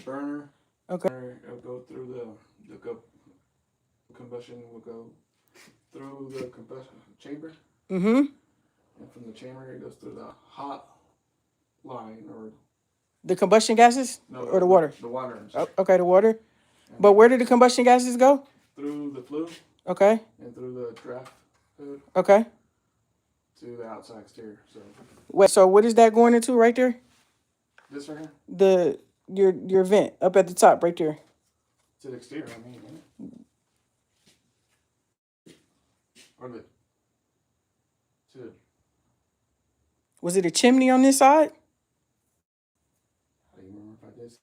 burner. Okay. It'll go through the combustion will go through the combustion chamber. Mm-hmm. And from the chamber, it goes through the hot line or The combustion gases or the water? The water. Oh, okay, the water. But where did the combustion gases go? Through the flue. Okay. And through the draft hood. Okay. To the outside exterior. So. Wait. So what is that going into right there? This right here. Your vent up at the top right there. To the exterior, I mean. Or the. To. Was it a chimney on this side? I don't remember if I did see.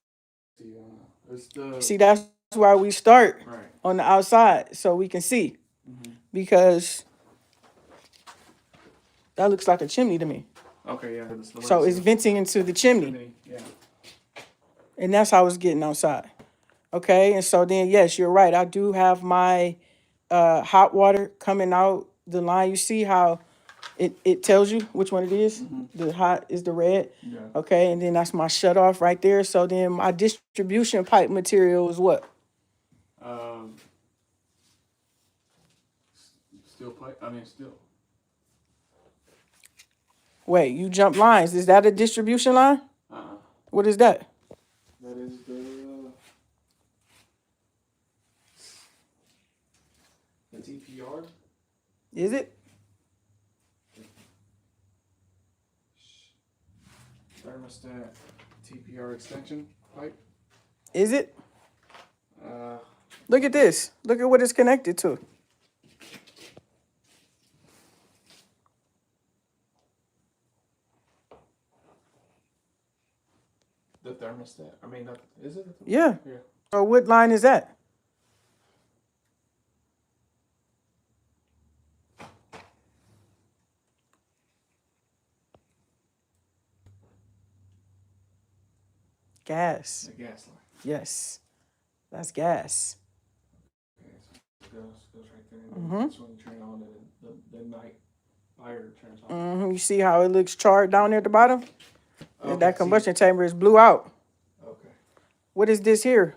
It's the. See, that's why we start right on the outside so we can see, because that looks like a chimney to me. Okay, yeah. So it's venting into the chimney. Yeah. And that's how it's getting outside. Okay, and so then, yes, you're right. I do have my hot water coming out the line. You see how it tells you which one it is? The hot is the red. Yeah. Okay, and then that's my shut off right there. So then my distribution pipe material is what? Steel pipe. I mean, steel. Wait, you jump lines. Is that a distribution line? What is that? That is the TPR. Is it? Thermostat TPR extension pipe. Is it? Look at this. Look at what it's connected to. The thermostat. I mean, is it? Yeah. So what line is that? Gas. The gas line. Yes. That's gas. Okay, so it goes right there. That's when you turn on the night fire turns on. You see how it looks charred down there at the bottom? Okay, that combustion chamber is blew out. Okay. What is this here?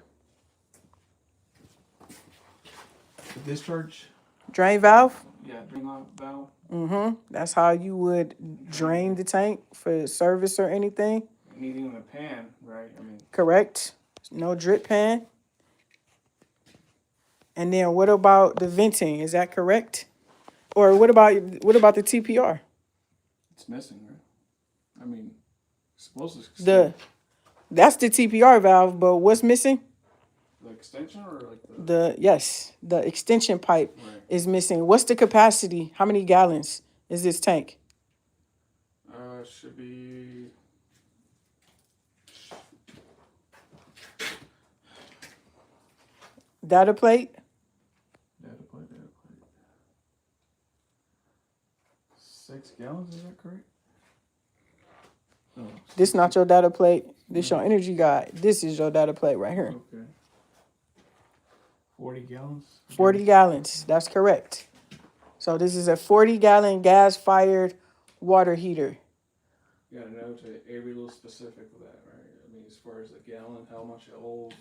The discharge. Drain valve? Yeah, drain valve. That's how you would drain the tank for service or anything. Needing a pan, right? I mean. Correct. No drip pan. And then what about the venting? Is that correct? Or what about the TPR? It's missing, right? I mean, it's supposed to. That's the TPR valve, but what's missing? The extension or like the extension pipe is missing. What's the capacity? How many gallons is this tank? Should be. Data plate. 6 gallons, is that correct? No. This not your data plate. This your energy guide. This is your data plate right here. Okay. 40 gallons? 40 gallons. That's correct. So this is a 40-gallon gas-fired water heater. You gotta know to every little specific of that, right? I mean, as far as the gallon, how much it holds.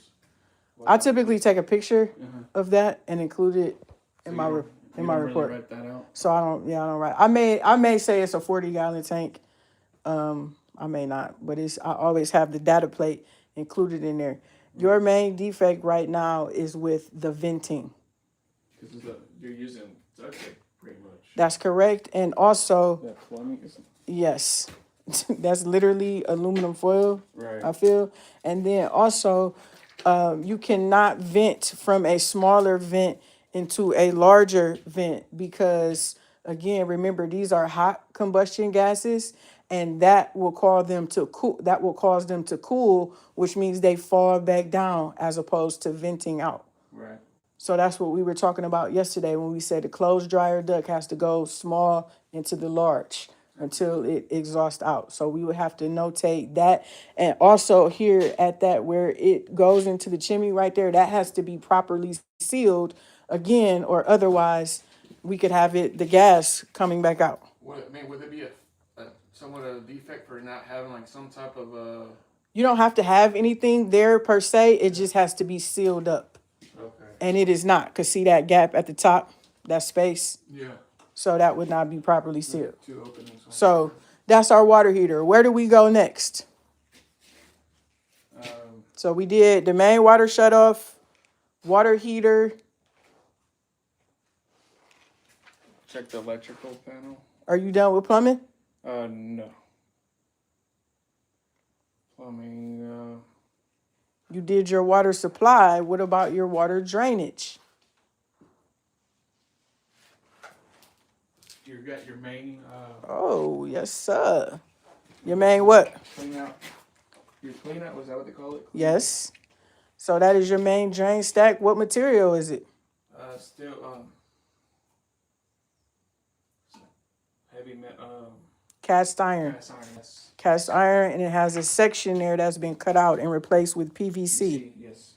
I typically take a picture of that and include it in my report. Really write that out? So I don't write. I may say it's a 40-gallon tank. I may not, but I always have the data plate included in there. Your main defect right now is with the venting. Because you're using duct tape pretty much. That's correct, and also that plumbing is. Yes, that's literally aluminum foil. Right. I feel, and then also, you cannot vent from a smaller vent into a larger vent because, again, remember these are hot combustion gases, and that will cause them to cool. That will cause them to cool, which means they fall back down as opposed to venting out. Right. So that's what we were talking about yesterday when we said the closed dryer duct has to go small into the large until it exhausts out. So we would have to notate that. And also here at that where it goes into the chimney right there, that has to be properly sealed again, or otherwise we could have the gas coming back out. Would it be somewhat of a defect for not having like some type of You don't have to have anything there per se. It just has to be sealed up. Okay. And it is not. Because see that gap at the top, that space? Yeah. So that would not be properly sealed. Two openings. So that's our water heater. Where do we go next? So we did the main water shutoff, water heater. Check the electrical panel. Are you done with plumbing? No. Plumbing, You did your water supply. What about your water drainage? you got your main, Oh, yes, sir. Your main what? clean out. Your clean out, was that what they call it? Clean Yes. So that is your main drain stack. What material is it? Still, heavy metal, Cast iron. cast iron, yes. Cast iron, and it has a section there that's been cut out and replaced with PVC. Yes.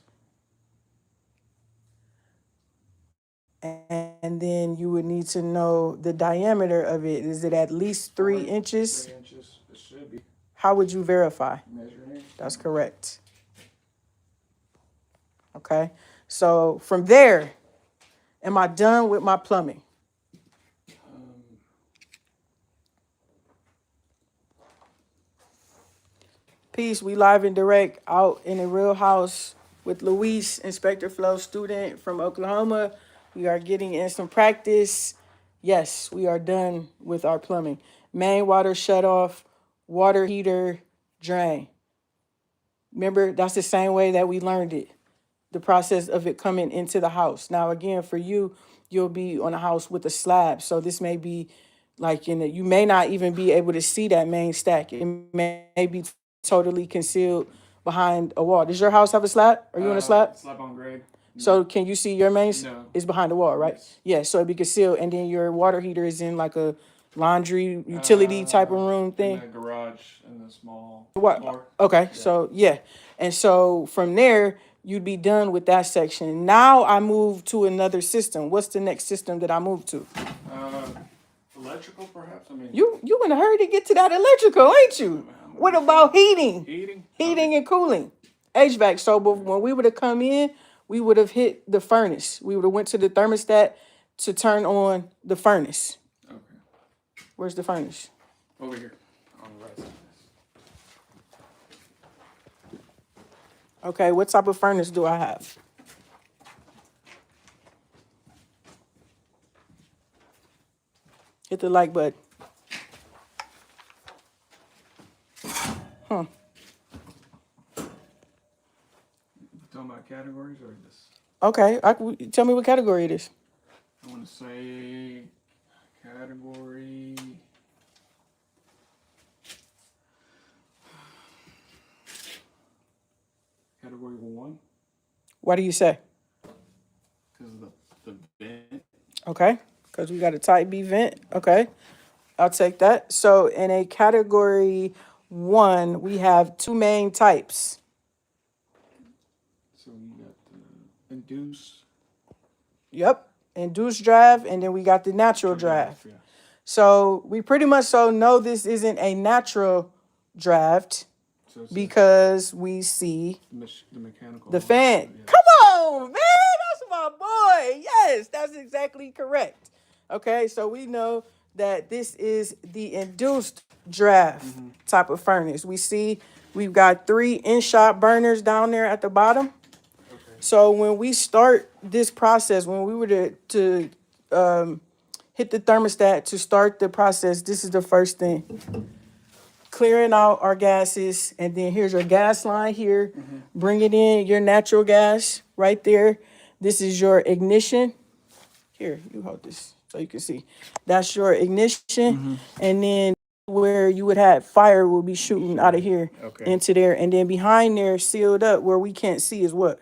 And then you would need to know the diameter of it. Is it at least 3 inches? 3 inches, it should be. How would you verify? Measuring. That's correct. Okay. So from there, am I done with my plumbing? Peace. We live and direct out in the real house with Luis, Inspector Flo student from Oklahoma. We are getting in some practice. Yes, we are done with our plumbing. Main water shutoff, water heater, drain. Remember, that's the same way that we learned it. The process of it coming into the house. Now, again, for you, you'll be on a house with a slab. So this may be like you may not even be able to see that main stack. It may be totally concealed behind a wall. Does your house have a slab? Are you on a slab? Slab on grade. So can you see your main? No. It's behind the wall, right? Yes. Yeah, so it'd be concealed. And then your water heater is in like a laundry utility type of room thing. In the garage, in the small What? floor. Okay, so yeah. And so from there, you'd be done with that section. Now I move to another system. What's the next system that I move to? Electrical, perhaps? I mean, You in a hurry to get to that electrical, ain't you? What about heating? heating? Heating and cooling. HVAC. So when we would have come in, we would have hit the furnace. We would have went to the thermostat to turn on the furnace. Okay. Where's the furnace? Over here, on the right side. Okay, what type of furnace do I have? Hit the like button. Talking about categories or this? Okay, tell me what category it is. I want to say category. Category 1. What do you say? Because of the vent. Okay, because we got a type B vent. Okay, I'll take that. So in a category 1, we have 2 main types. So you got the induce. Yep, induced draft, and then we got the natural draft. Yeah. So we pretty much know this isn't a natural draft So it's because we see the mechanical. the fan. Yeah. Come on, man, that's my boy. Yes, that's exactly correct. Okay, so we know that this is the induced draft type of furnace. We see we've got 3 in-shot burners down there at the bottom. Okay. So when we start this process, when we were to hit the thermostat to start the process, this is the first thing. Clearing out our gases, and then here's your gas line here. Bring it in, your natural gas right there. This is your ignition. Here, you hold this so you can see. That's your ignition. And then where you would have fire will be shooting out of here into there. And then behind there, sealed up where we can't see is what?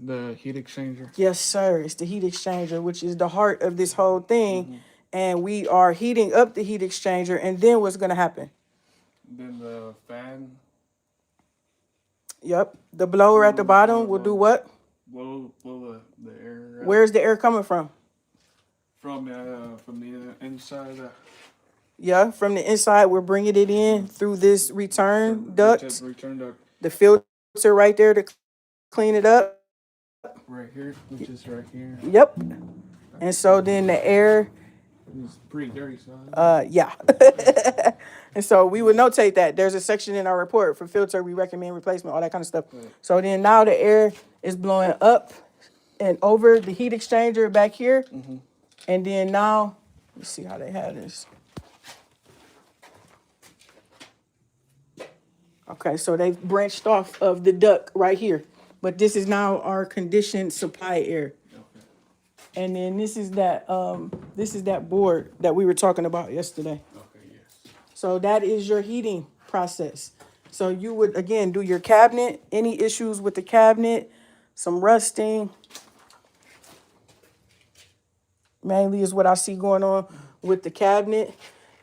The heat exchanger. Yes, sir. It's the heat exchanger, which is the heart of this whole thing. And we are heating up the heat exchanger. And then what's going to happen? Then the fan. Yep. The blower at the bottom will do what? Blow the air out. Where's the air coming from? From the inside of the Yeah, from the inside, we're bringing it in through this return duct. return duct. the filter right there to clean it up. Right here, which is right here. Yep. And so then the air, It's pretty dirty, so. yeah. And so we would notate that there's a section in our report for filter, we recommend replacement, all that kind of stuff. Right. So then now the air is blowing up and over the heat exchanger back here. Mm-hmm. And then now, let's see how they have this. Okay, so they've branched off of the duct right here. But this is now our conditioned supply air. Okay. And then this is that board that we were talking about yesterday. Okay, yes. So that is your heating process. So you would, again, do your cabinet, any issues with the cabinet, some rusting. Mainly is what I see going on with the cabinet.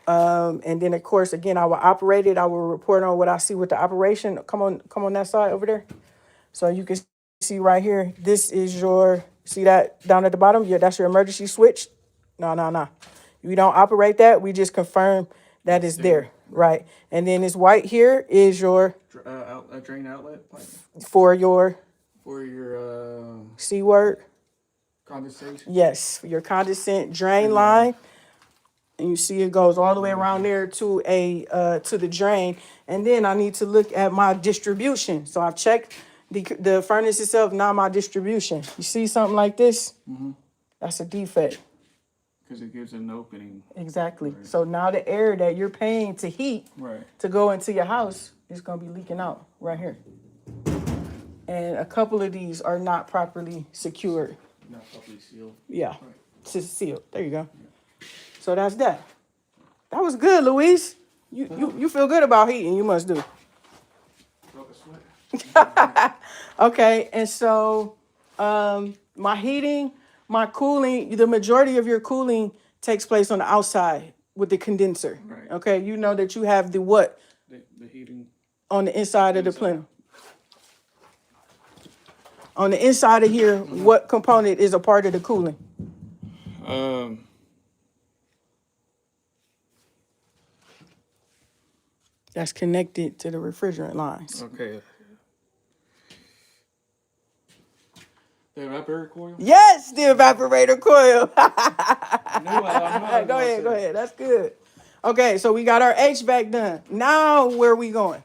And then, of course, again, I will operate it. I will report on what I see with the operation. Come on that side over there. So you can see right here, this is your, see that down at the bottom? Yeah, that's your emergency switch. No. We don't operate that. We just confirm that it's there, right? And then this white here is your Drain outlet pipe for your for your C word. condensation. Yes, for your condensate drain line. And you see it goes all the way around there to the drain. And then I need to look at my distribution. So I've checked the furnace itself, not my distribution. You see something like this? Mm-hmm. That's a defect. Because it gives an opening. Exactly. Right. So now the air that you're paying to heat Right. to go into your house is going to be leaking out right here. And a couple of these are not properly secured. Not properly sealed. Yeah, Right. it's sealed. There you go. So that's that. That was good, Luis. You feel good about heating, you must do. Broke a sweat. Okay, and so my heating, my cooling, the majority of your cooling takes place on the outside with the condenser. Right. Okay, you know that you have the what? The heating. On the inside of the plenum. On the inside of here, what component is a part of the cooling? That's connected to the refrigerant lines. Okay. The evaporator coil? Yes, the evaporator coil. Go Go ahead. That's good. Okay, so we got our HVAC done. Now where are we going?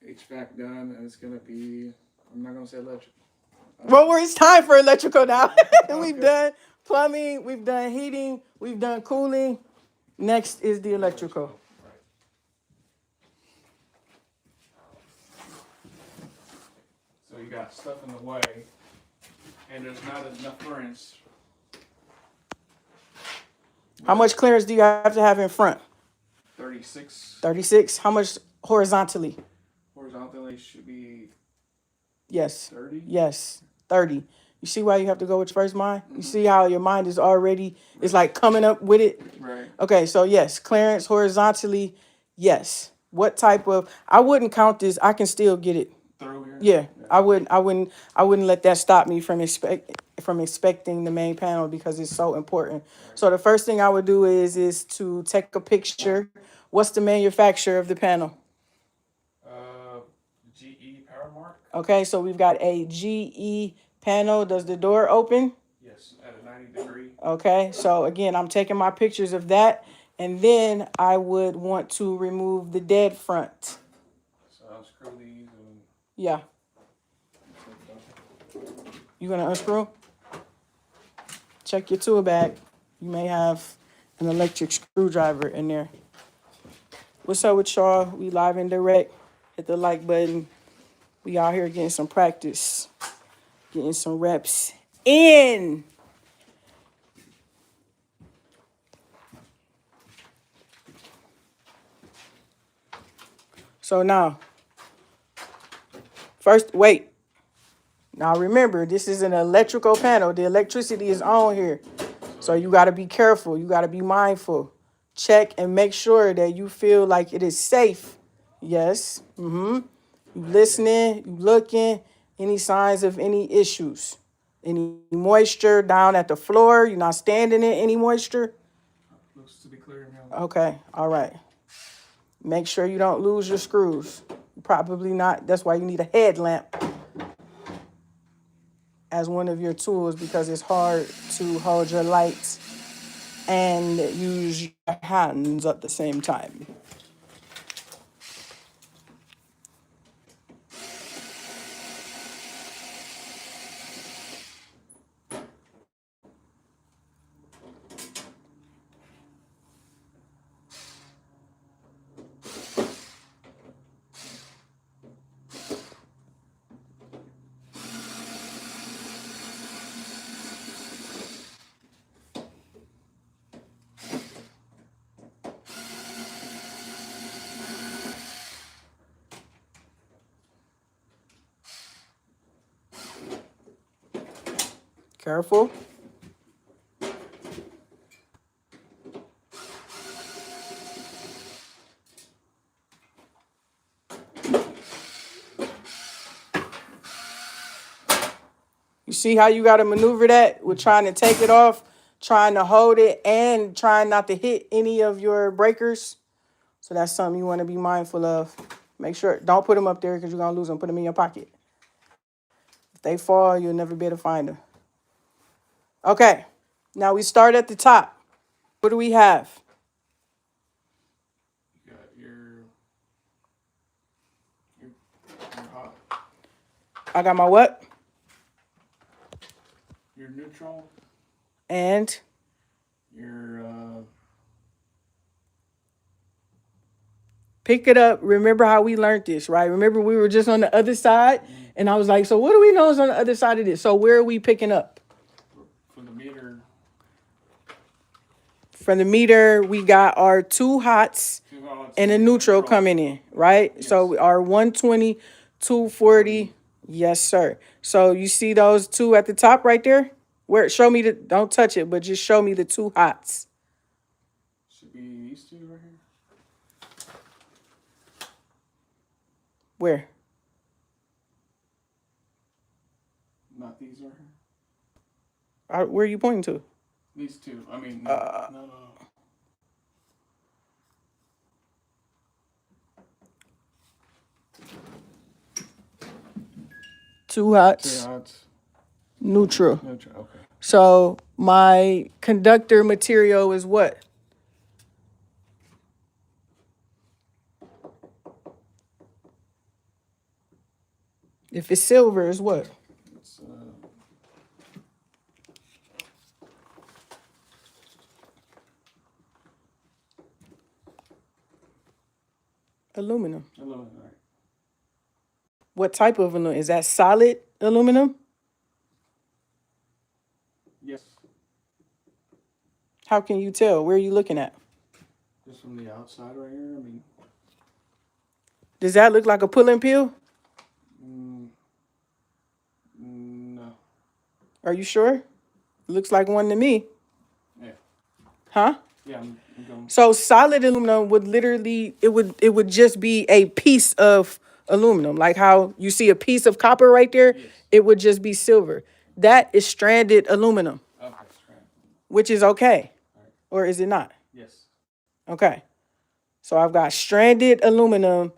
HVAC done, and it's going to be, I'm not going to say electric. Well, it's time for electrical now. We've Okay. done plumbing, we've done heating, we've done cooling. Next is the electrical. Right. So you got stuff in the way, and there's not enough clearance. How much clearance do you have to have in front? 36. 36. How much horizontally? Horizontally should be Yes. 30. Yes. 30. You see why you have to go with your first mind? You see how your mind is already, it's like coming up with it? Right. Okay, so yes, clearance horizontally, yes. What type of, I wouldn't count this, I can still get it. Through here? Yeah, I wouldn't let that stop me from inspecting the main panel because it's so important. So the first thing I would do is to take a picture. What's the manufacturer of the panel? GE Powermark? Okay, so we've got a GE panel. Does the door open? Yes, at a 90 degree. Okay, so again, I'm taking my pictures of that, and then I would want to remove the dead front. So I'll screw these and Yeah. You gonna unscrew? Check your tool bag. You may have an electric screwdriver in there. What's up with y'all? We live and direct. Hit the like button. We out here getting some practice, getting some reps in. So now, first, wait. Now remember, this is an electrical panel. The electricity is on here. So you got to be careful. You got to be mindful. Check and make sure that you feel like it is safe. Yes. You listening, you looking, any signs of any issues. Any moisture down at the floor? You're not standing in any moisture? looks to be clear now. Okay. All right. Make sure you don't lose your screws. Probably not. That's why you need a headlamp as one of your tools, because it's hard to hold your lights and use your hands at the same time. Careful. You see how you got to maneuver that with trying to take it off, trying to hold it, and trying not to hit any of your breakers? So that's something you want to be mindful of. Make sure, don't put them up there because you're going to lose them. Put them in your pocket. If they fall, you'll never be able to find them. Okay, now we start at the top. What do we have? You got your hot, I got my what? your neutral, And your pick it up. Remember how we learned this, right? Remember we were just on the other side, and I was like, so what do we know is on the other side of this? So where are we picking up? from the meter. From the meter, we got our two hots and a neutral coming in, right? Yes. So our 120, 240. Yes, sir. So you see those two at the top right there? Where? Show me the, don't touch it, but just show me the two hots. Should be these two right here. Where? Not these right here. Where are you pointing to? These two. I mean, no. Two hots, Two hots. neutral. Neutral. Okay. So my conductor material is what? If it's silver, is what? It's Aluminum. aluminum, right? What type of aluminum? Is that solid aluminum? Yes. How can you tell? Where are you looking at? Just from the outside right here. I mean, Does that look like a pull and peel? no. Are you sure? Looks like one to me. Yeah. Huh? Yeah, I'm going. So solid aluminum would literally, it would just be a piece of aluminum. Like how you see a piece of copper right there, Yes. it would just be silver. That is stranded aluminum, Okay, strand. which is okay. All right. Or is it not? Yes. Okay. So I've got stranded aluminum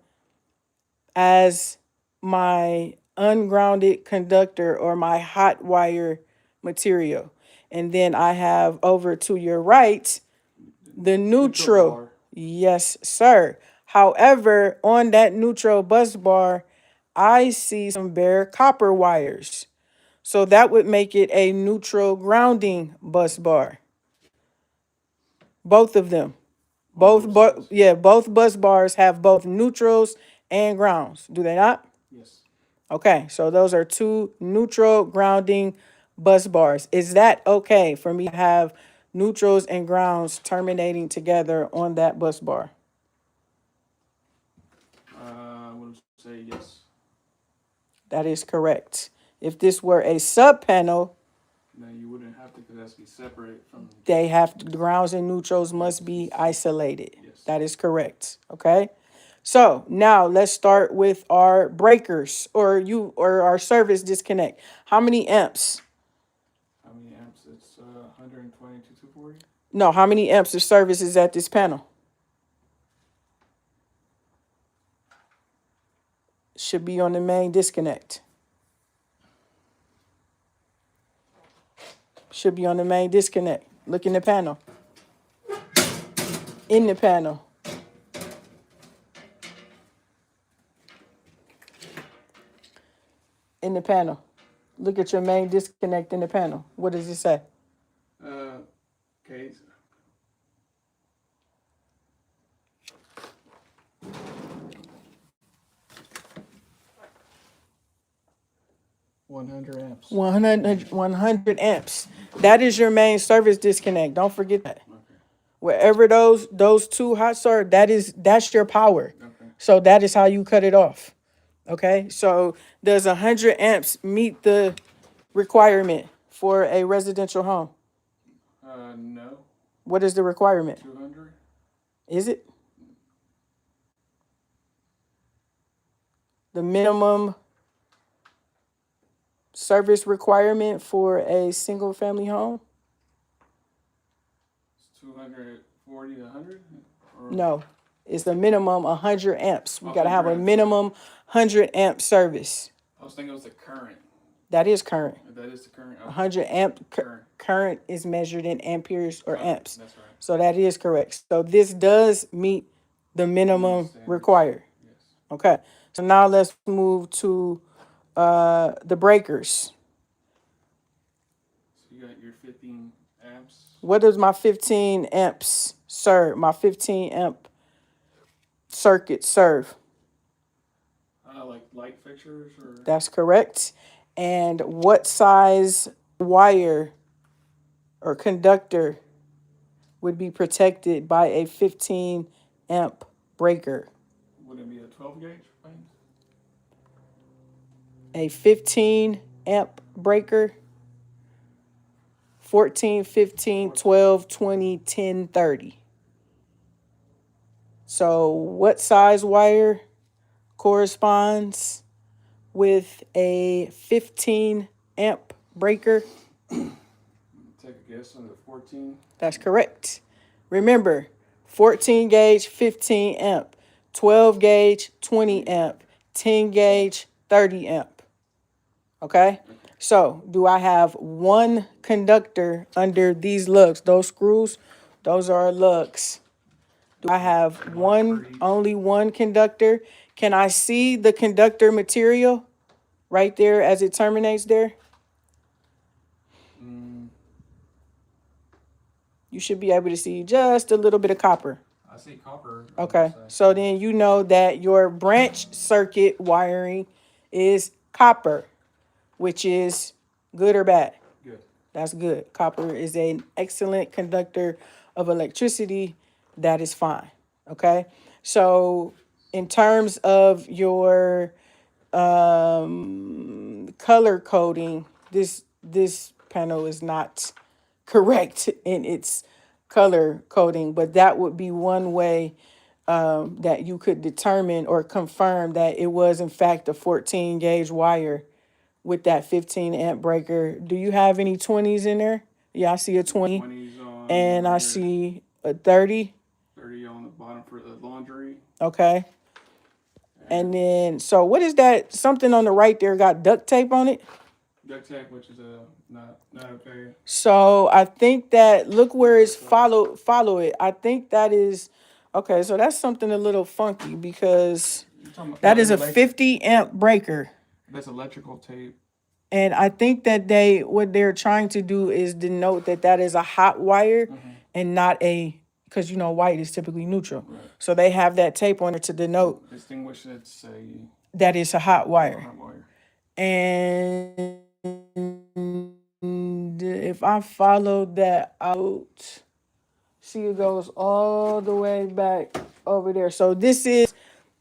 as my ungrounded conductor or my hot wire material. And then I have over to your right the neutral. bar. Yes, sir. However, on that neutral bus bar, I see some bare copper wires. So that would make it a neutral grounding bus bar. Both of them. Both bus bars have both neutrals and grounds. Do they not? Yes. Okay, so those are two neutral grounding bus bars. Is that okay for me to have neutrals and grounds terminating together on that bus bar? I would say yes. That is correct. If this were a sub panel, No, you wouldn't have to, because that's be separate from. they have to, grounds and neutrals must be isolated. Yes. That is correct. Okay. So now let's start with our breakers or our service disconnect. How many amps? How many amps? It's 120 to 240. No, how many amps of service is at this panel? Should be on the main disconnect. Should be on the main disconnect. Look in the panel. In the panel. In the panel. Look at your main disconnect in the panel. What does it say? Okay. 100 amps. 100 amps. That is your main service disconnect. Don't forget that. Okay. Wherever those two hot start, that's your power. Okay. So that is how you cut it off. Okay. So does 100 amps meet the requirement for a residential home? No. What is the requirement? 200. Is it? The minimum service requirement for a single family home? It's 240 to 100? No. It's the minimum 100 amps. We got to have a 100 amps. minimum 100 amp service. I was thinking it was the current. That is current. That is the current. Okay. 100 amp Current. current is measured in amperes or amps. That's right. So that is correct. So this does meet the minimum Standards. required. Yes. Okay. So now let's move to the breakers. So you got your 15 amps. What does my 15 amps serve? My 15 amp circuit serve? Like light fixtures or? That's correct. And what size wire or conductor would be protected by a 15 amp breaker? Would it be a 12 gauge? A 15 amp breaker? 14, 15, 12, 20, 10, 30. So what size wire corresponds with a 15 amp breaker? Take a guess on the 14. That's correct. Remember, 14 gauge, 15 amp, 12 gauge, 20 amp, 10 gauge, 30 amp. Okay? So, do I have one conductor under these lugs? Those screws, those are lugs. Do I have only one conductor? Can I see the conductor material right there as it terminates there? You should be able to see just a little bit of copper. I see copper. Okay, so then you know that your branch circuit wiring is copper, which is good or bad? Good. That's good. Copper is an excellent conductor of electricity. That is fine. Okay, so in terms of your color coding, this panel is not correct in its color coding, but that would be one way that you could determine or confirm that it was in fact a 14 gauge wire with that 15 amp breaker. Do you have any 20s in there? Yeah, I see a 20 20s on and I see a 30. 30 on the bottom for the laundry. Okay. And then, so what is that? Something on the right there got duct tape on it? Duct tape, which is not okay. So I think that, look where it's follow it. I think that is, okay, so that's something a little funky because that is a 50 amp breaker. That's electrical tape. And I think that what they're trying to do is denote that is a hot wire and not because you know white is typically neutral. Right. So they have that tape on it to denote distinguish it's that it's a hot wire. hot wire. And if I follow that out, see it goes all the way back over there. So this is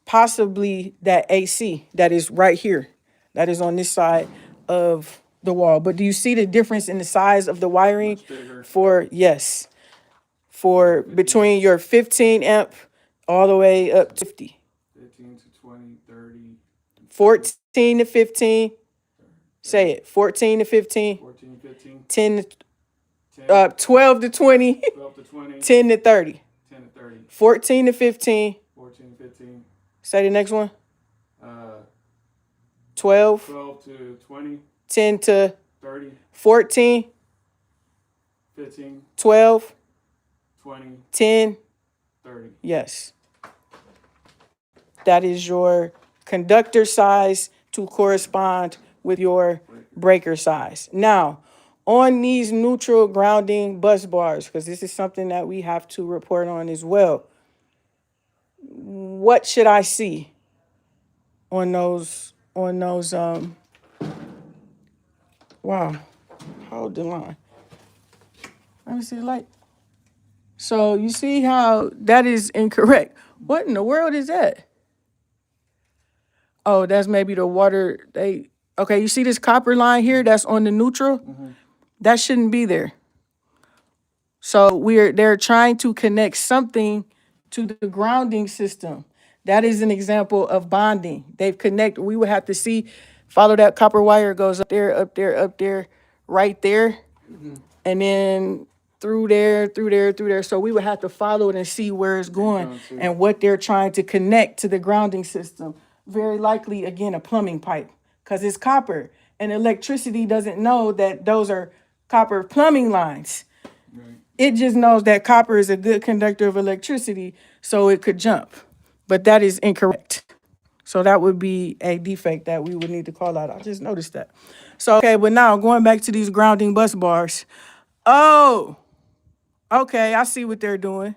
possibly that AC that is right here, that is on this side of the wall. But do you see the difference in the size of the wiring? Much bigger. For between your 15 amp all the way up to 50? 15 to 20, 30. 14 to 15. Say it. 14 to 15. 14, 15. 10 to 12 to 20. 12 to 20. 10 to 30. 10 to 30. 14 to 15. 14, 15. Say the next one. 12, 12 to 20, 10 to 30, 14, 15, 12, 20, 10. 30. Yes. That is your conductor size to correspond with your breaker size. Now, on these neutral grounding bus bars, because this is something that we have to report on as well, what should I see on those, wow, hold the line. Let me see the light. So you see how that is incorrect. What in the world is that? Oh, that's maybe the water. Okay, you see this copper line here that's on the neutral? That shouldn't be there. So they're trying to connect something to the grounding system. That is an example of bonding. They've connected. We would have to see, follow that copper wire, goes up there, up there, up there, right there, and then through there, through there, through there. So we would have to follow it and see where it's going and what they're trying to connect to the grounding system. Very likely, again, a plumbing pipe, because it's copper, and electricity doesn't know that those are copper plumbing lines. Right. It just knows that copper is a good conductor of electricity, so it could jump. But that is incorrect. So that would be a defect that we would need to call out. I just noticed that. So, okay, but now going back to these grounding bus bars. Oh, okay, I see what they're doing.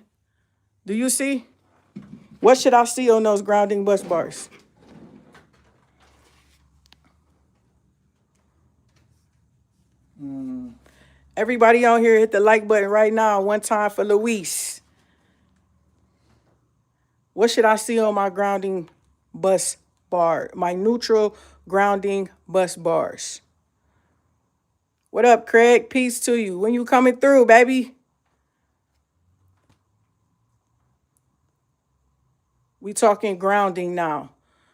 Do you see? What should I see on those grounding bus bars? Everybody on here hit the like button right now, one time for Luis. What should I see on my grounding bus bar? My neutral grounding bus bars. What up, Craig? Peace to you. When you coming through, baby? We talking grounding now.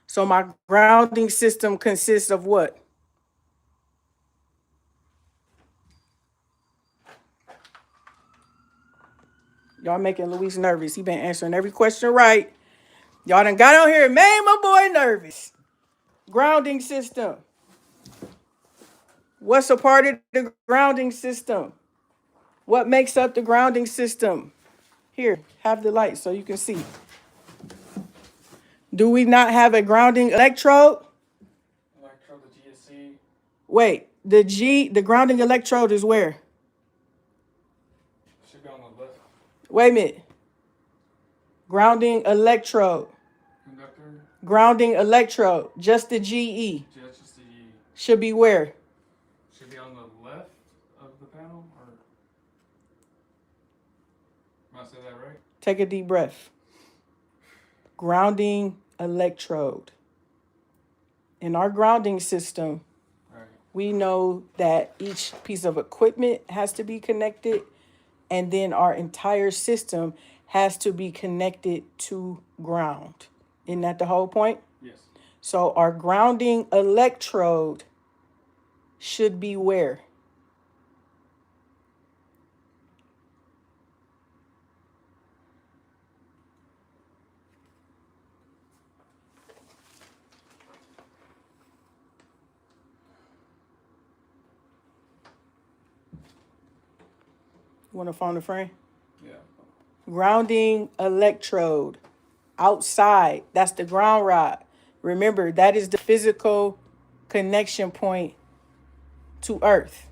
So my grounding system consists of what? Y'all making Luis nervous. He been answering every question right. Y'all done got on here and made my boy nervous. Grounding system. What's a part of the grounding system? What makes up the grounding system? Here, have the light so you can see. Do we not have a grounding electrode? Electrode, the GSC. Wait, the grounding electrode is where? Should be on the left. Wait a minute. Grounding electrode. Conductor. Grounding electrode. Just the GE. Just the GE. Should be where? Should be on the left of the panel, or am I saying that right? Take a deep breath. Grounding electrode. In our grounding system, Right. we know that each piece of equipment has to be connected, and then our entire system has to be connected to ground. Isn't that the whole point? Yes. So our grounding electrode should be where? You want to phone a friend? Yeah. Grounding electrode outside. That's the ground rod. Remember, that is the physical connection point to Earth.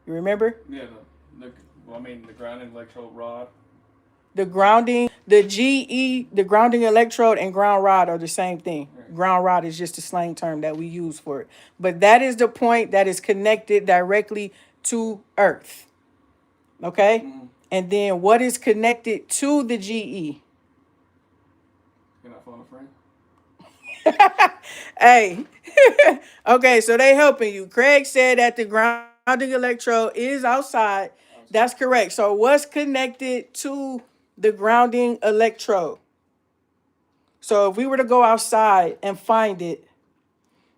You remember? Yeah. The grounding electrode rod. The grounding, the GE, the grounding electrode and ground rod are the same thing. Right. Ground rod is just a slang term that we use for it. But that is the point that is connected directly to Earth. Okay? Mm-hmm. And then what is connected to the GE? Can I phone a friend? Hey. Okay, so they helping you. Craig said that the grounding electrode is outside. That's correct. So what's connected to the grounding electrode? So if we were to go outside and find it,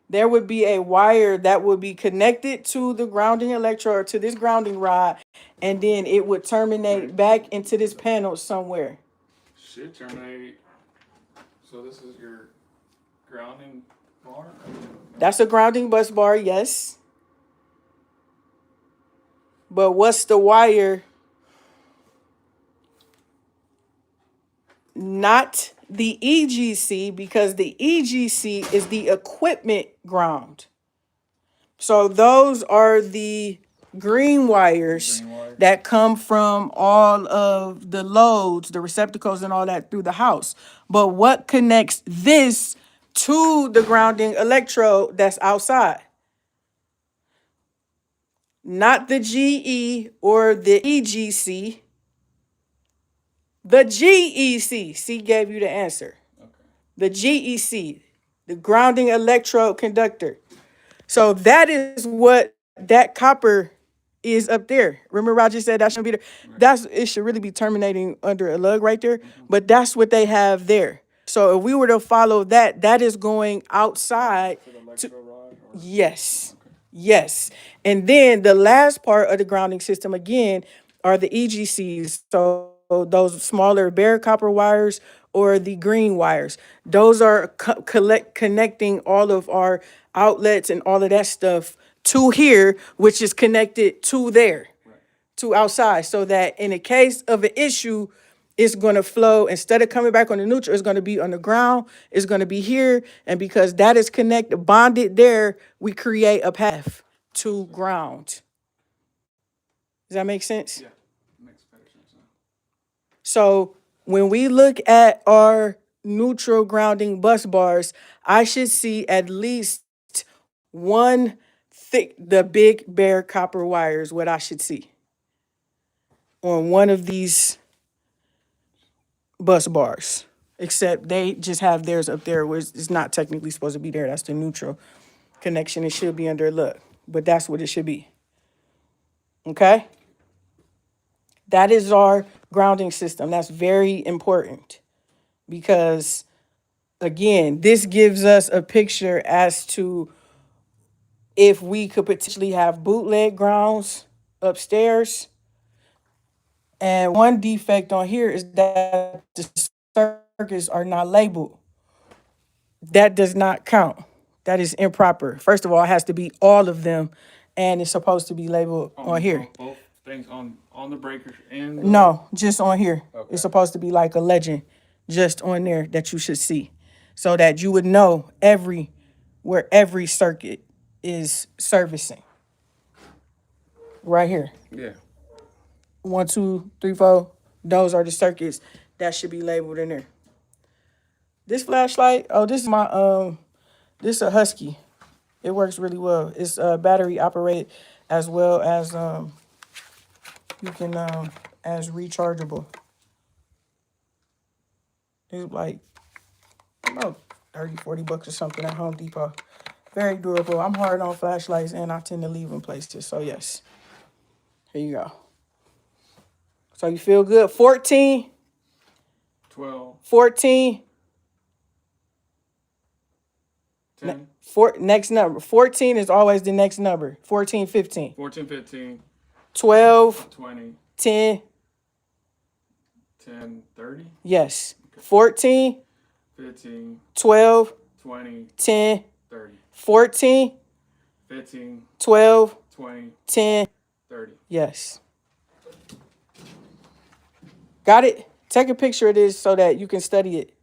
there would be a wire that would be connected to the grounding electrode, to this grounding rod, and then it would terminate back into this panel somewhere. Should terminate. So this is your grounding bar? That's a grounding bus bar, yes. But what's the wire? Not the EGC, because the EGC is the equipment ground. So those are the green wires that come from all of the loads, the receptacles and all that through the house. But what connects this to the grounding electrode that's outside? Not the GE or the EGC, the GEC. C gave you the answer. Okay. The GEC, the grounding electrode conductor. So that is what that copper is up there. Remember Roger said that shouldn't be there? Right. It should really be terminating under a lug right there, but that's what they have there. So if we were to follow that, that is going outside to, yes. Okay. Yes. And then the last part of the grounding system again are the EGCs. So those smaller bare copper wires or the green wires. Those are connecting all of our outlets and all of that stuff to here, which is connected to there, right, to outside, so that in the case of an issue, it's going to flow, instead of coming back on the neutral, it's going to be on the ground, it's going to be here, and because that is connected, bonded there, we create a path to ground. Does that make sense? Yeah, makes better sense now. So when we look at our neutral grounding bus bars, I should see at least one the big bare copper wire is what I should see on one of these bus bars. Except they just have theirs up there, where it's not technically supposed to be there. That's the neutral connection. It should be under a lug, but that's what it should be. Okay? That is our grounding system. That's very important because, again, this gives us a picture as to if we could potentially have bootleg grounds upstairs. And one defect on here is that the circuits are not labeled. That does not count. That is improper. First of all, it has to be all of them, and it's supposed to be labeled on here. Both things on the breaker and No, just on here. Okay. It's supposed to be like a legend just on there that you should see, so that you would know where every circuit is servicing. Right here. Yeah. 1, 2, 3, 4. Those are the circuits that should be labeled in there. This flashlight, this is my this is a Husky. It works really well. It's battery operated as well as you can as rechargeable. It's like about 30, 40 bucks or something at Home Depot. Very durable. I'm hard on flashlights and I tend to leave them places. So yes. Here you go. So you feel good? 14, 12, 14, 10, next number. 14 is always the next number. 14, 15. 14, 15, 12, 20, 10. 10, 30, Yes. 14, 15, 12, 20, 10, 30, 14, 15, 12, 20, 10. 30. Yes. Got it? Take a picture of this so that you can study it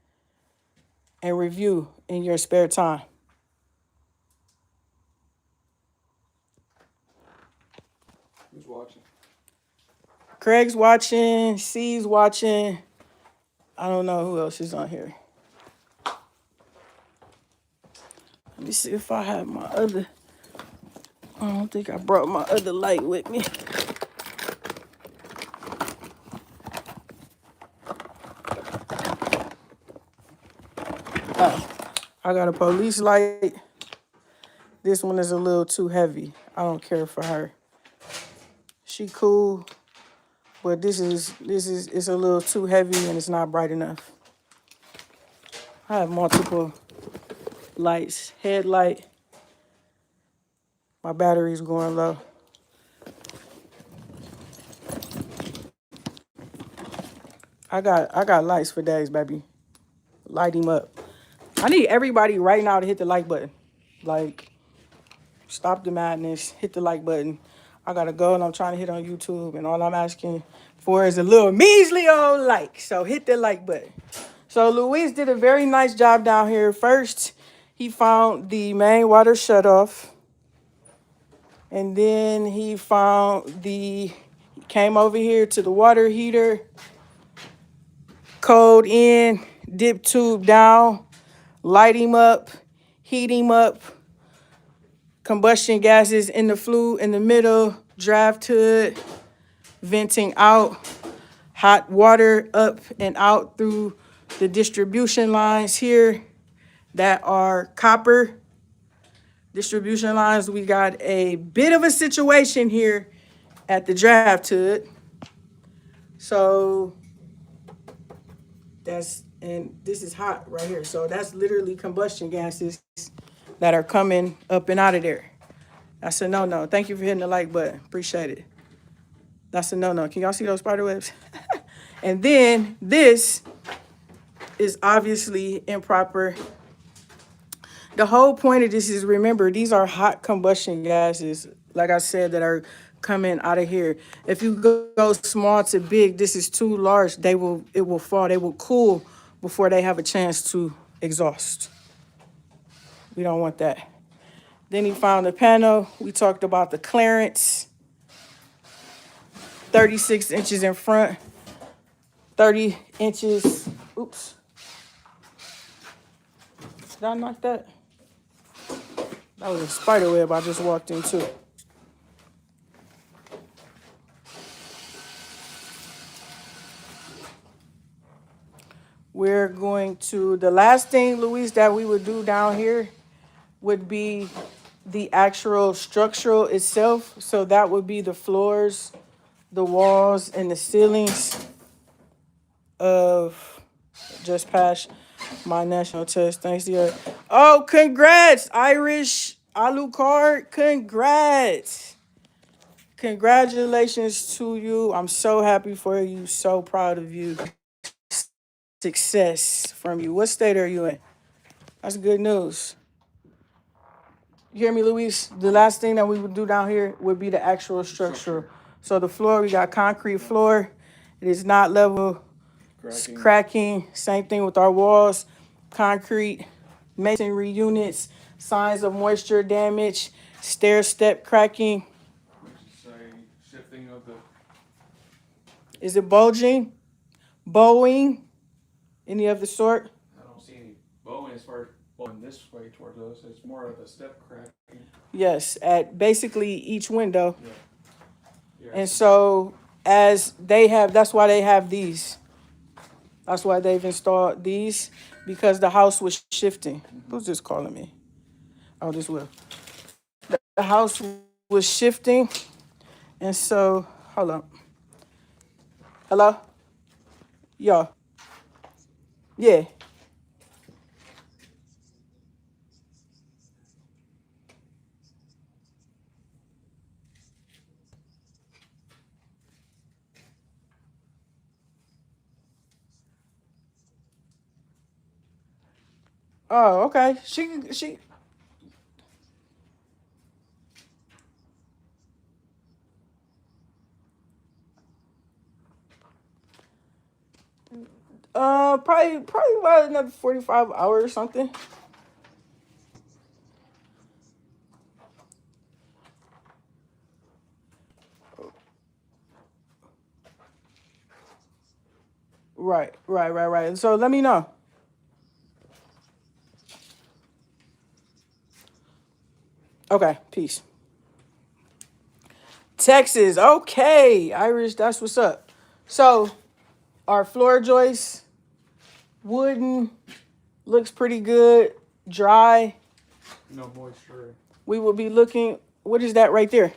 and review in your spare time. Who's watching? Craig's watching. C's watching. I don't know who else is on here. Let me see if I have my other. I don't think I brought my other light with me. Oh, I got a police light. This one is a little too heavy. I don't care for her. She cool, but this is it's a little too heavy and it's not bright enough. I have multiple lights. Headlight. My battery's going low. I got lights for days, baby. Light him up. I need everybody right now to hit the like button. Like, stop the madness. Hit the like button. I got a goal I'm trying to hit on YouTube, and all I'm asking for is a little measly old like. So hit the like button. So Luis did a very nice job down here. First, he found the main water shutoff. And then he came over here to the water heater, code in, dip tube down, light him up, heat him up, combustion gases in the flue in the middle, draft hood, venting out, hot water up and out through the distribution lines here that are copper distribution lines. We got a bit of a situation here at the draft hood. So and this is hot right here. So that's literally combustion gases that are coming up and out of there. That's a no-no. Thank you for hitting the like button. Appreciate it. That's a no-no. Can y'all see those spider webs? And then this is obviously improper. The whole point of this is, remember, these are hot combustion gases, like I said, that are coming out of here. If you go small to big, this is too large, it will fall. They will cool before they have a chance to exhaust. We don't want that. Then he found the panel. We talked about the clearance. 36 inches in front, 30 inches. Oops. Did I knock that? That was a spider web I just walked into. We're going to, the last thing, Luis, that we would do down here would be the actual structural itself. So that would be the floors, the walls, and the ceilings of just past my national test. Thanks to you. Oh, congrats, Irish Alucard. Congrats. Congratulations to you. I'm so happy for you. So proud of you. Success from you. What state are you in? That's good news. You hear me, Luis? The last thing that we would do down here would be the actual structure. So the floor, we got concrete floor. It is not level. It's cracking. Same thing with our walls. Concrete, masonry units, signs of moisture damage, stair step cracking. Say shifting of the. Is it bulging? Bowing? Any of the sort? I don't see any bowing as far as bowing this way towards us. It's more of a step cracking. Yes, at basically each window. Yeah. Yeah. And so as they have, that's why they have these. That's why they've installed these, because the house was shifting. Who's this calling me? Oh, this will. The house was shifting. And so, hold on. Hello? Y'all. Yeah. Oh, okay. She. Probably about another 45 hours or something. Right. So let me know. Okay, peace. Texas, okay. Irish, that's what's up. So our floor joists, wooden, looks pretty good, dry. No moisture. We will be looking, what is that right there?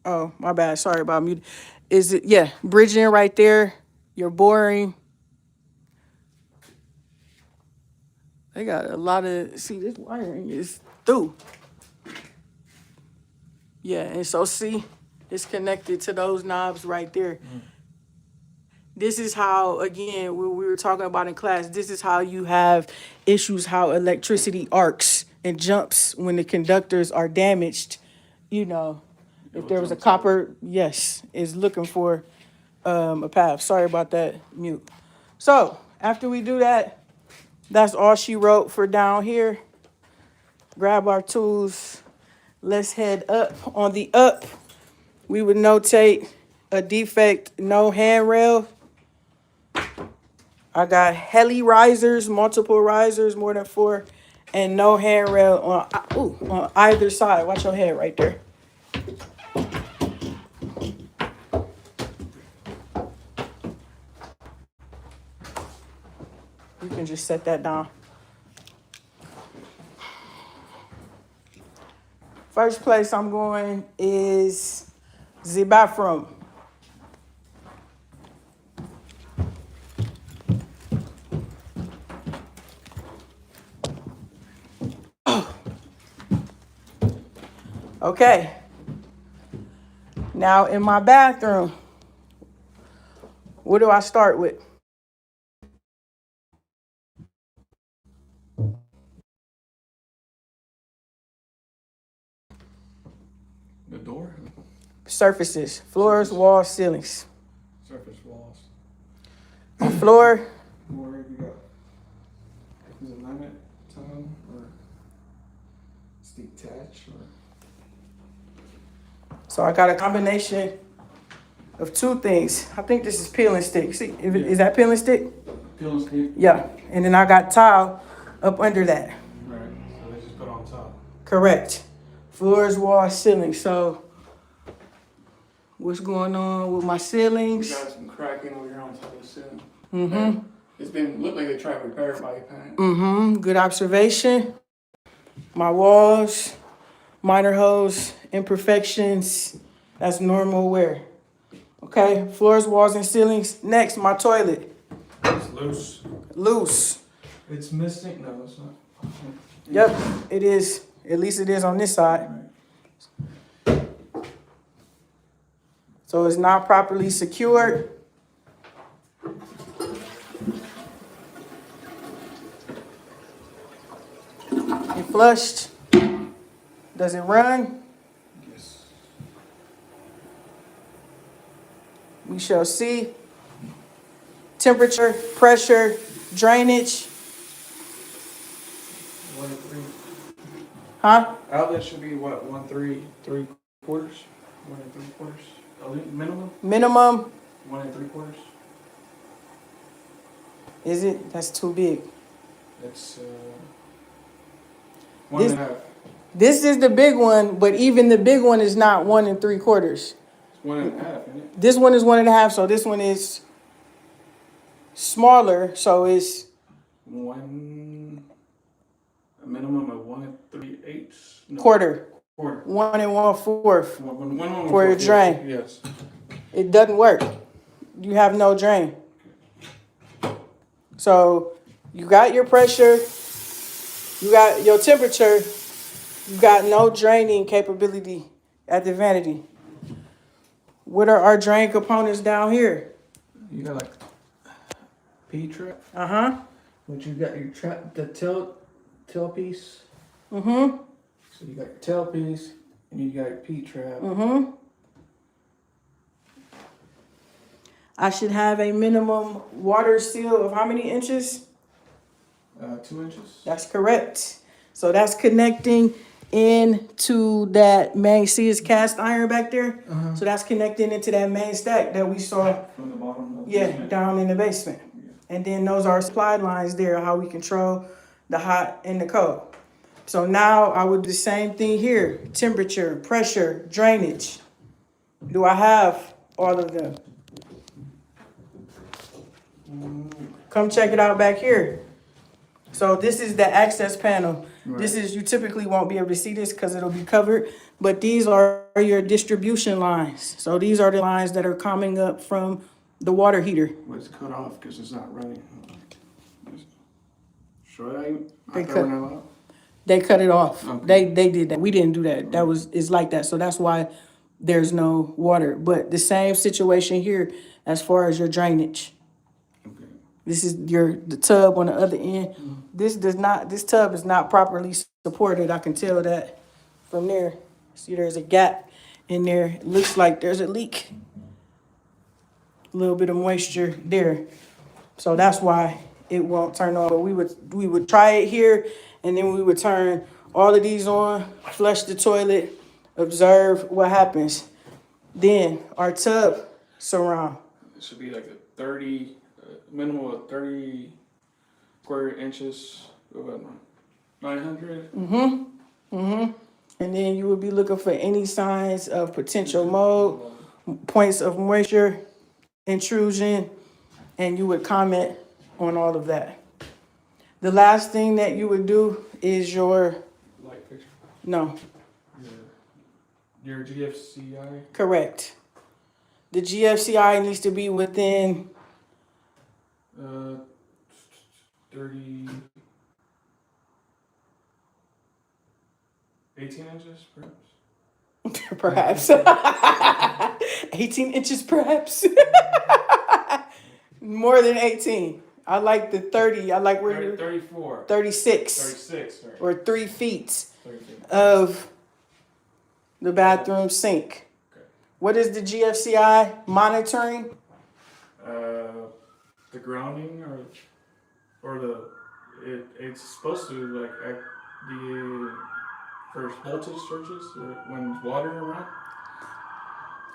Oh, my bad. Sorry about mute. Is it, yeah, bridging right there. You're boring. They got a lot of, see, this wiring is through. Yeah, and so see, it's connected to those knobs right there. This is how, again, what we were talking about in class, this is how you have issues, how electricity arcs and jumps when the conductors are damaged. You know, if there was a copper, yes, is looking for a path. Sorry about that, mute. So after we do that, that's all she wrote for down here. Grab our tools. Let's head up. On the up, we would notate a defect, no handrail. I got heli risers, multiple risers, more than 4, and no handrail on either side. Watch your head right there. You can just set that down. First place I'm going is the bathroom. Okay. Now in my bathroom, what do I start with? The door? Surfaces, floors, walls, ceilings. Surface walls. On floor, Where you got? Is it laminate tile or it's detached or? so I got a combination of 2 things. I think this is peel and stick. See, is that peel and stick? Peel and stick? Yeah, and then I got tile up under that. Right, so they just put on top. Correct. Floors, walls, ceilings. So what's going on with my We ceilings? got some cracking over here on top of the ceiling. Mm-hmm. It's been, looked like they tried to repair it by paint. Mm-hmm. Good observation. My walls, minor holes, imperfections. That's normal wear. Okay, floors, walls, and ceilings. Next, my toilet. It's loose. Loose. It's missing, no, it's not. Yep, it is. At least it is on this side. Right. So it's not properly secured. It flushed. Does it run? Yes. We shall see. Temperature, pressure, drainage. 1 and 3. Huh? Outlet should be what, 1, 3 3/4? 1 and 3/4? Minimum? Minimum. 1 and 3/4? Is it? That's too big. That's 1 and a half. This is the big one, but even the big one is not 1 3/4. It's 1 and a half, isn't it? This one is 1 1/2, so this one is smaller, so it's A minimum of 1 and 3/8? No, quarter. quarter. 1 1/4. One For your drain. Yes. It doesn't work. You have no drain. So you got your pressure, you got your temperature, you got no draining capability at the vanity. What are our drain components down here? You got like P-trap, Uh-huh. but you got your trap, the tail piece. Mm-hmm. So you got your tail piece and you got your P-trap. Mm-hmm. I should have a minimum water seal of how many inches? 2 inches. That's correct. So that's connecting into that main, see it's cast iron back there? Uh-huh. So that's connecting into that main stack that we saw, From the bottom of the yeah, basement. down in the basement. Yeah. And then those are supply lines there, how we control the hot and the cold. So now I would do the same thing here, temperature, pressure, drainage. Do I have all of them? Come check it out back here. So this is the access panel. This is, you typically won't be able to see this because it'll be covered, but these are your distribution lines. So these are the lines that are coming up from the water heater. Well, it's cut off because it's not running. Should I They cut cut- it out? They cut it off. Okay. They did that. We didn't do that. That was, it's like that. So that's why there's no water. But the same situation here as far as your drainage. Okay. This is the tub on the other end. This tub is not properly supported. I can tell that from there. See, there's a gap in there. It looks like there's a leak. A little bit of moisture there. So that's why it won't turn on. But we would try it here, and then we would turn all of these on, flush the toilet, observe what happens. Then our tub surround. It should be like a 30, minimum of 30 square inches, about 900. And then you would be looking for any signs of potential mold, points of moisture, intrusion, and you would comment on all of that. The last thing that you would do is Light fixture. no, Your GFCI. correct. The GFCI needs to be within 30, 18 inches, perhaps. perhaps 18 inches, perhaps. More than 18. I like the 30. I like where you're 34. 36 36, sorry. or 3 feet 30 feet. of the bathroom sink. Okay. What is the GFCI monitoring? The grounding or it's supposed to like act the first voltage surges or when water around.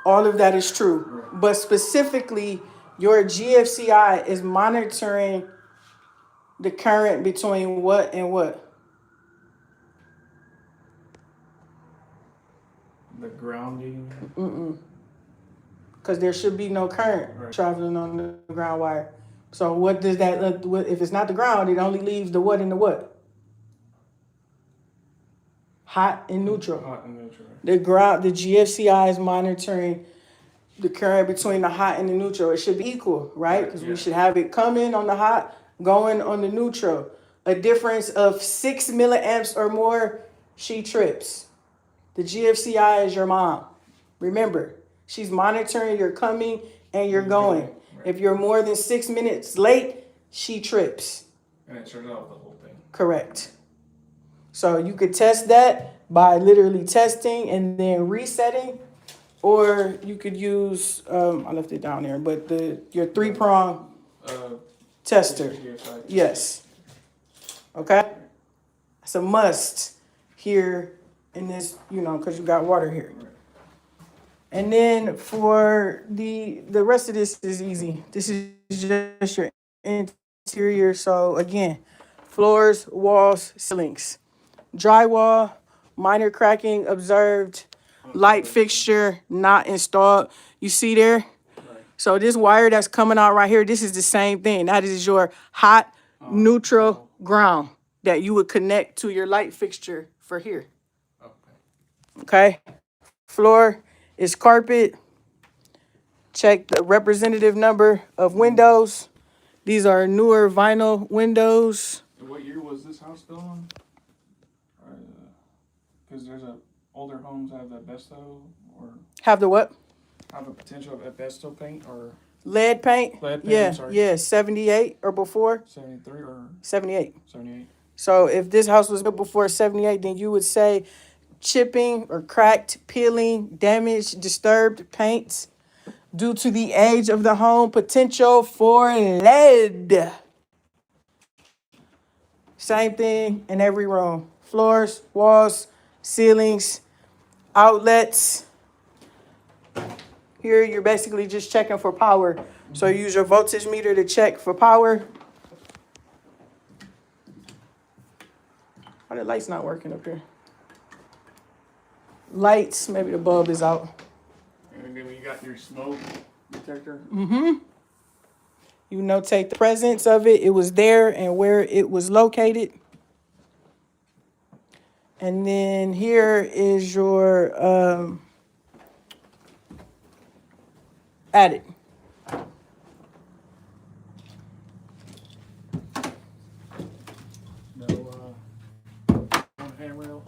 All of that is true. Right. But specifically, your GFCI is monitoring the current between what and what? The grounding. Because there should be no current Right. traveling on the ground wire. So what does that, if it's not the ground, it only leaves the what and the what? Hot and neutral. Hot and neutral. The GFCI is monitoring the current between the hot and the neutral. It should be equal, right? Because we should have it coming on the hot, going on the neutral. A difference of 6 milliamps or more, she trips. The GFCI is your mom. Remember, she's monitoring your coming and your going. Right. If you're more than 6 minutes late, she trips. And it turns out the whole thing. Correct. So you could test that by literally testing and then resetting, or you could use, I left it down there, but your 3-prong tester. GFCI. Yes. Okay? It's a must here in this, because you got water here. Right. And then for the rest of this is easy. This is just your interior. So again, floors, walls, ceilings. Drywall, minor cracking observed. Light fixture not installed. You see there? Right. So this wire that's coming out right here, this is the same thing. That is your hot, neutral ground that you would connect to your light fixture for here. Okay? Floor is carpet. Check the representative number of windows. These are newer vinyl windows. And what year was this house built on? Because there's older homes have asbesto or Have the what? have a potential of asbesto paint or Lead paint? lead paint. Yeah, I'm sorry. yeah, 78 or before? 73 or 78. 78. So if this house was built before 78, then you would say chipping or cracked, peeling, damaged, disturbed paints due to the age of the home, potential for lead. Same thing in every room. Floors, walls, ceilings, outlets. Here you're basically just checking for power. So you use your voltage meter to check for power. Why the lights not working up here? Lights, maybe the bulb is out. And then when you got your smoke detector. You notate the presence of it. It was there and where it was located. And then here is your attic. No handrail.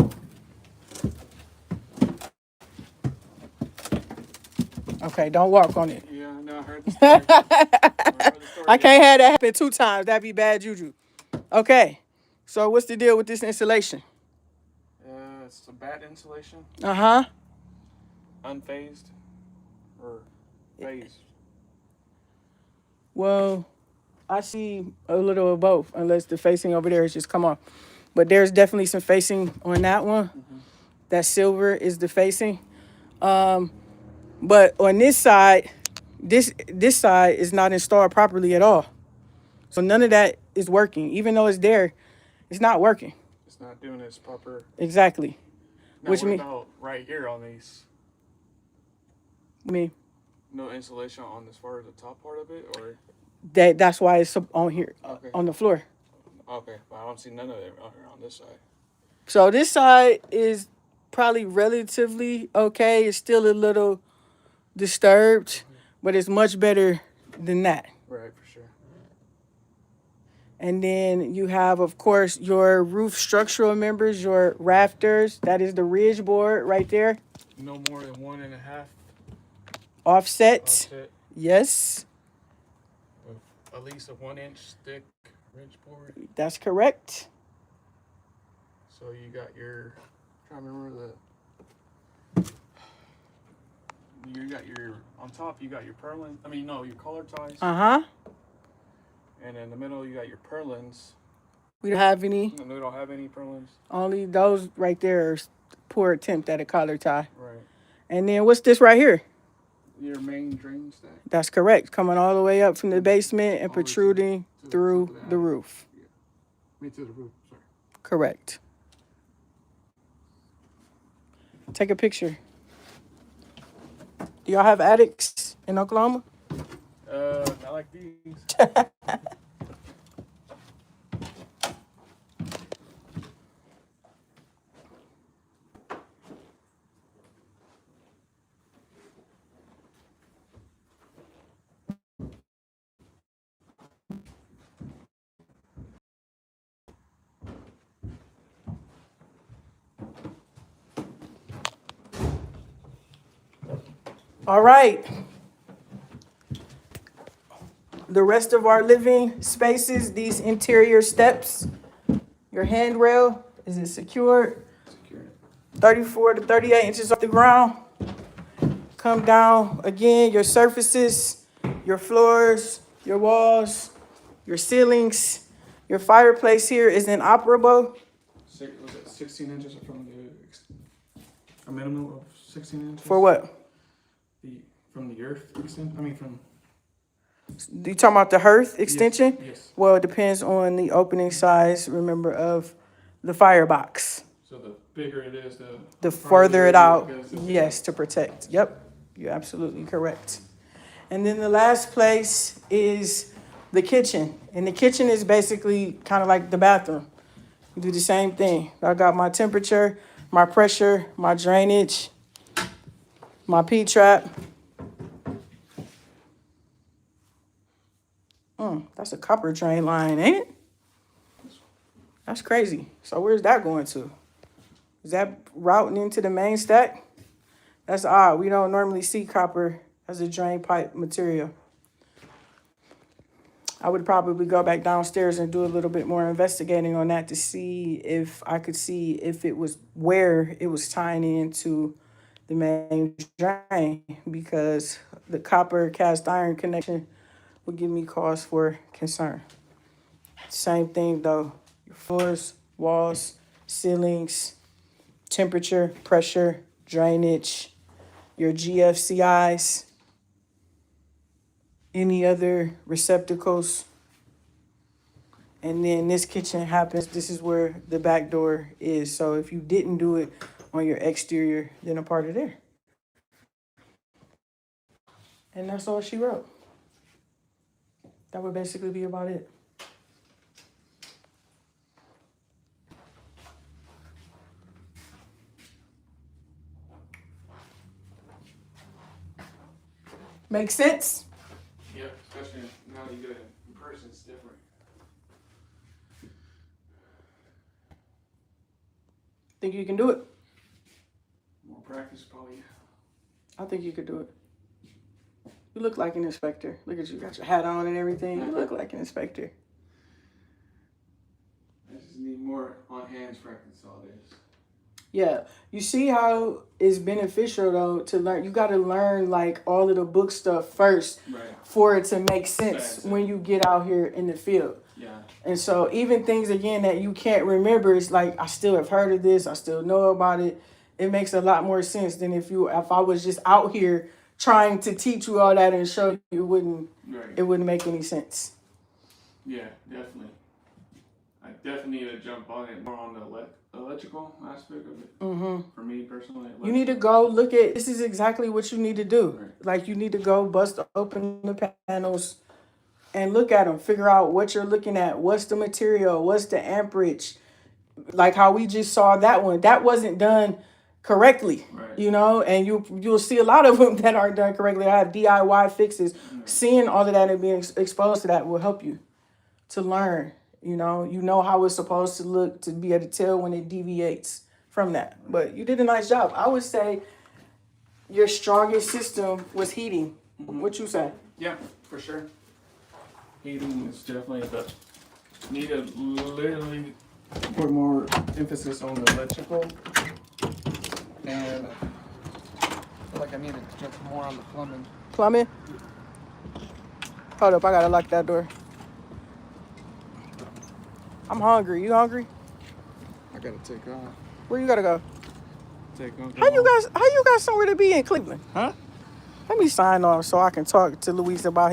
Okay, don't walk on it. Yeah, no, I heard the story. I heard the story. I can't have that happen 2 times. That'd be bad juju. Okay, so what's the deal with this installation? It's a bat insulation, Uh-huh. unphased, or phased. Well, I see a little of both, unless the facing over there has just come off. But there's definitely some facing on that one. Mm-hmm. That silver is the facing. But on this side, this side is not installed properly at all. So none of that is working. Even though it's there, it's not working. It's not doing its proper. Exactly. Now, Which what mean- about right here on these? Me. No insulation on as far as the top part of it, or That's why it's on here, okay, on the floor. okay, but I don't see none of it out here on this side. So this side is probably relatively okay. It's still a little disturbed, but it's much better than that. Right, for sure. And then you have, of course, your roof structural members, your rafters. That is the ridge board right there. No more than 1.5 Offset. offset Yes, with at least a 1-inch thick ridge board. that's correct. So you got your, trying to remember you got your, on top you got your purlin, your collar ties. Uh-huh. And in the middle you got your purlins. We don't have any. And we don't have any purlins. Only those right there are poor attempt at a collar tie. Right. And then what's this right here? Your main drain stack. That's correct. Coming all the way up from the basement and All the way protruding to through the the attic. roof. To the roof, sorry. Correct. Take a picture. Do y'all have attics in Oklahoma? Not like these. All right. The rest of our living spaces, these interior steps, your handrail, is it secured? Secure it. 34 to 38 inches off the ground. Come down again, your surfaces, your floors, your walls, your ceilings. Your fireplace here is inoperable. Was it 16 inches from a minimum of 16 inches? For what? From the earth extent? From... You talking about the hearth extension? Yes. Well, it depends on the opening size, remember, of the firebox. So the bigger it is, The further it out, goes to- yes, to protect. Yep, you're absolutely correct. And then the last place is the kitchen. And the kitchen is basically kind of like the bathroom. You do the same thing. I got my temperature, my pressure, my drainage, my P-trap. That's a copper drain line, ain't it? That's crazy. So where's that going to? Is that routing into the main stack? That's odd. We don't normally see copper as a drain pipe material. I would probably go back downstairs and do a little bit more investigating on that to see if I could see if it was where it was tying into the main drain, because the copper cast iron connection would give me cause for concern. Same thing though, your floors, walls, ceilings, temperature, pressure, drainage, your GFCIs, any other receptacles. And then this kitchen happens, this is where the back door is. So if you didn't do it on your exterior, then a part of there. And that's all she wrote. That would basically be about it. Make sense? Yeah, especially now you get it in person, it's different. Think you can do it? More practice, probably. I think you could do it. You look like an inspector. Look at you, got your hat on and everything. You look like an inspector. I just need more on-hands practice all days. Yeah, you see how it's beneficial though to learn. You got to learn like all of the book stuff first, Right. for it to make sense when you get out here in the field. Yeah. And so even things again that you can't remember, it's like I still have heard of this, I still know about it. It makes a lot more sense than if I was just out here trying to teach you all that and show you, it wouldn't make any sense. Yeah, definitely. I definitely need to jump on it more on the electrical aspect of it. Mm-hmm. For me personally, You need to go look at, this is exactly what you need to do. Right. Like you need to go bust open the panels and look at them, figure out what you're looking at, what's the material, what's the amperage. Like how we just saw that one, that wasn't done correctly, Right. you know, and you'll see a lot of them that aren't done correctly. I have DIY fixes. Right. Seeing all of that and being exposed to that will help you to learn. You know how it's supposed to look, to be able to tell when it deviates from that. But you did a nice job. I would say your strongest system was heating. Mm-hmm. What you say? Yeah, for sure. Heating is definitely the need to literally put more emphasis on the electrical, and I feel like I need to jump more on the plumbing. Plumbing? Hold up, I gotta lock that door. I'm hungry. You hungry? I gotta take off. Where you gotta go? Take off. How you guys somewhere to be in Cleveland? Huh? Let me sign off so I can talk to Luis about his